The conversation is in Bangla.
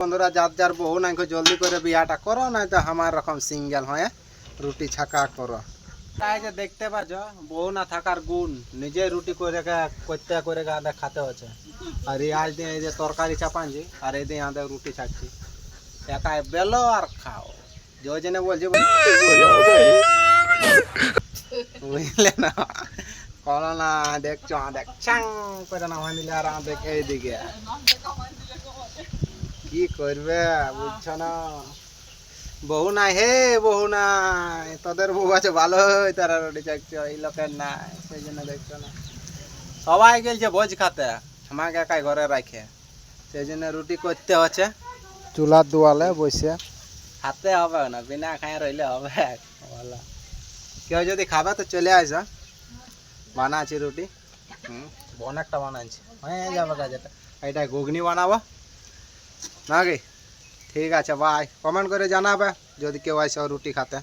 বন্ধুরা, যার যার বউ নাই জলদি করে বিয়াটা করো, নাই তো আমার রকম সিঙ্গেল হয়ে রুটি ছাকা করো। তাই যে দেখতে পাচ্ছ বউ না থাকার গুণ, নিজে রুটি করে করতে করে গাঁদা খাতে হচ্ছে। আর এই আজ দিয়ে এই যে তরকারি চাপাঞ্জি আর এই দিয়ে আমাদের রুটি ছাকছি, একাই বেলো আর খাও। যে ওই জন্য বলছি বুঝলে না, করো না, দেখছো দেখ চাং করে না হয় নিলে আর আমাদের এইদিকে কি করবে বুঝছো না। বহু নাই হে, বহু নাই, তোদের বউ আছে ভালোই, তারা রুটি চাকছো, এই লোকের নাই, সেই জন্য দেখছো না। সবাই গেলছে ভোজ খাতে, আমাকে একাই ঘরে রাখে, সেই জন্য রুটি করতে হচ্ছে চুলার দুয়ালে বসে। হাতে হবে না, বিনা খায় রইলে হবে বলো। কেউ যদি খাবে তো চলে আসা, বানাচ্ছি রুটি। অনেকটা বানাচ্ছি, হয়ে যাবে কাজটা। এইটা ঘুগনি বানাবো নাকি? ঠিক আছে, বাই। কমেন্ট করে জানাবে যদি কেউ আসে রুটি খাতে।